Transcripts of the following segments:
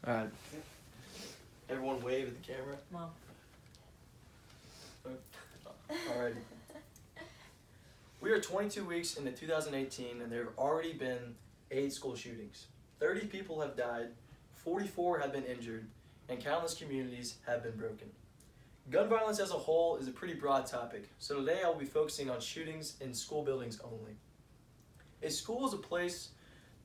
Alright. Everyone wave at the camera. Well. Alrighty. We are 22 weeks into 2018 and there have already been 8 school shootings. 30 people have died, 44 have been injured, and countless communities have been broken. Gun violence as a whole is a pretty broad topic, so today I will be focusing on shootings in school buildings only. A school is a place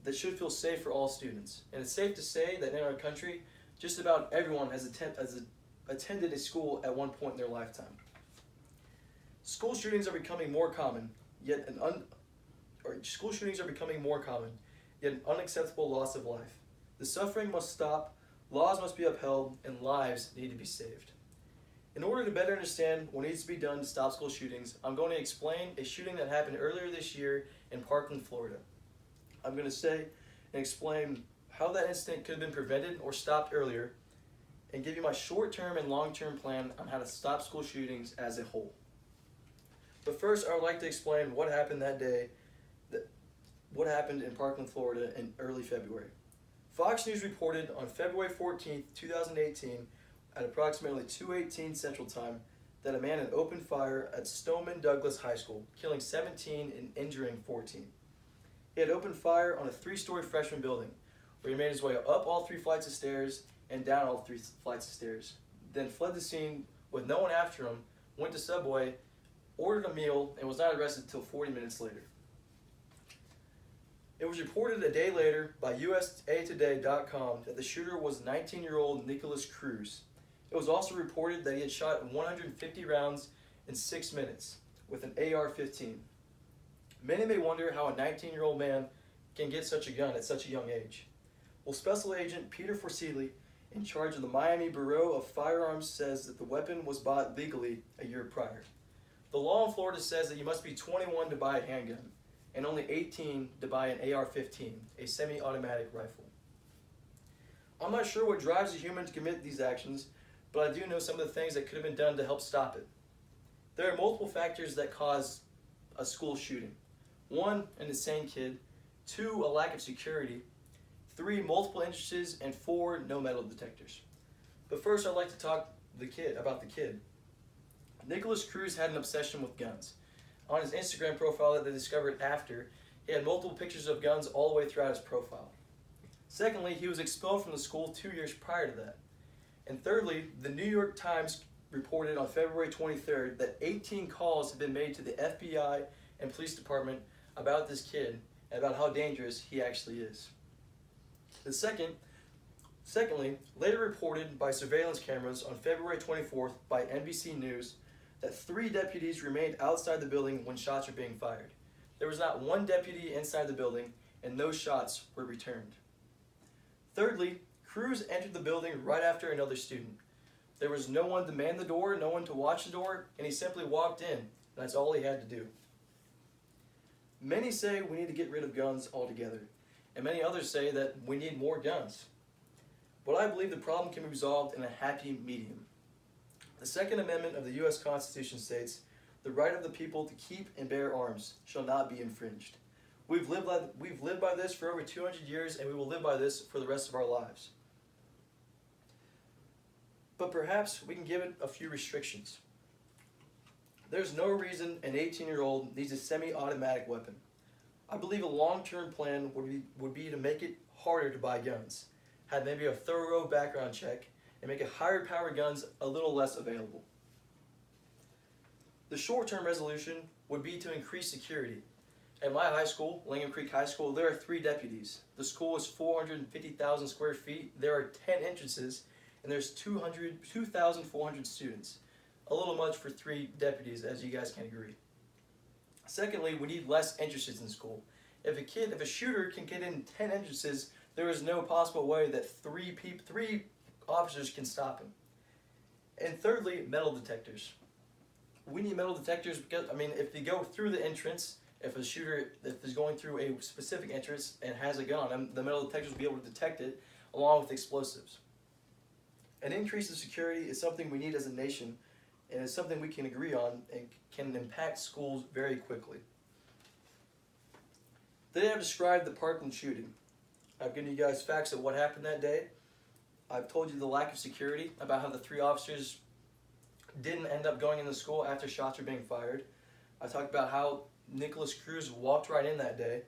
that should feel safe for all students, and it's safe to say that in our country, just about everyone has attended a school at one point in their lifetime. School shootings are becoming more common, yet an unacceptable loss of life. The suffering must stop, laws must be upheld, and lives need to be saved. In order to better understand what needs to be done to stop school shootings, I'm going to explain a shooting that happened earlier this year in Parkland, Florida. I'm going to say and explain how that incident could have been prevented or stopped earlier, and give you my short-term and long-term plan on how to stop school shootings as a whole. But first, I would like to explain what happened that day, what happened in Parkland, Florida in early February. Fox News reported on February 14th, 2018, at approximately 2:18 Central Time, that a man had opened fire at Stoneman Douglas High School, killing 17 and injuring 14. He had opened fire on a 3-story freshman building, where he made his way up all 3 flights of stairs and down all 3 flights of stairs, then fled the scene with no one after him, went to Subway, ordered a meal, and was not arrested until 40 minutes later. It was reported a day later by USAtoday.com that the shooter was 19-year-old Nicholas Cruz. It was also reported that he had shot 150 rounds in 6 minutes with an AR-15. Many may wonder how a 19-year-old man can get such a gun at such a young age. Well, Special Agent Peter Forseeley, in charge of the Miami Bureau of Firearms, says that the weapon was bought legally a year prior. The law in Florida says that you must be 21 to buy a handgun, and only 18 to buy an AR-15, a semi-automatic rifle. I'm not sure what drives a human to commit these actions, but I do know some of the things that could have been done to help stop it. There are multiple factors that cause a school shooting. 1, an insane kid. 2, a lack of security. 3, multiple entrances. And 4, no metal detectors. But first, I'd like to talk about the kid. Nicholas Cruz had an obsession with guns. On his Instagram profile that they discovered after, he had multiple pictures of guns all the way throughout his profile. Secondly, he was expelled from the school 2 years prior to that. And thirdly, the New York Times reported on February 23rd that 18 calls had been made to the FBI and police department about this kid and about how dangerous he actually is. Secondly, later reported by surveillance cameras on February 24th by NBC News that 3 deputies remained outside the building when shots were being fired. There was not 1 deputy inside the building, and no shots were returned. Thirdly, Cruz entered the building right after another student. There was no one to man the door, no one to watch the door, and he simply walked in, and that's all he had to do. Many say we need to get rid of guns altogether, and many others say that we need more guns. But I believe the problem can be resolved in a happy medium. The Second Amendment of the U.S. Constitution states, "The right of the people to keep and bear arms shall not be infringed." We've lived by this for over 200 years, and we will live by this for the rest of our lives. But perhaps we can give it a few restrictions. There's no reason an 18-year-old needs a semi-automatic weapon. I believe a long-term plan would be to make it harder to buy guns, have maybe a thorough background check, and make higher powered guns a little less available. The short-term resolution would be to increase security. At my high school, Langham Creek High School, there are 3 deputies. The school is 450,000 square feet. There are 10 entrances, and there's 2,400 students. A little much for 3 deputies, as you guys can agree. Secondly, we need less entrances in school. If a shooter can get in 10 entrances, there is no possible way that 3 officers can stop him. And thirdly, metal detectors. We need metal detectors because, if you go through the entrance, if a shooter is going through a specific entrance and has a gun on him, the metal detectors will be able to detect it along with explosives. An increase in security is something we need as a nation, and it's something we can agree on and can impact schools very quickly. Today I've described the Parkland shooting. I've given you guys facts of what happened that day, I've told you the lack of security, about how the 3 officers didn't end up going into school after shots were being fired. I talked about how Nicholas Cruz walked right in that day.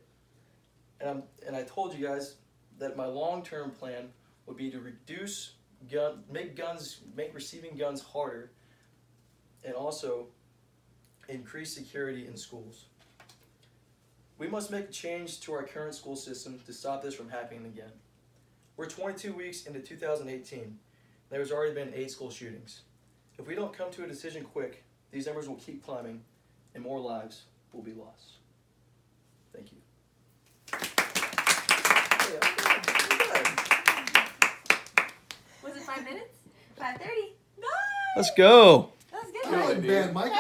And I told you guys that my long-term plan would be to make receiving guns harder, and also increase security in schools. We must make a change to our current school system to stop this from happening again. We're 22 weeks into 2018. There's already been 8 school shootings. If we don't come to a decision quick, these numbers will keep climbing and more lives will be lost. Thank you. Was it 5 minutes? 5:30. Nice. Let's go. That was good. Man, Mike.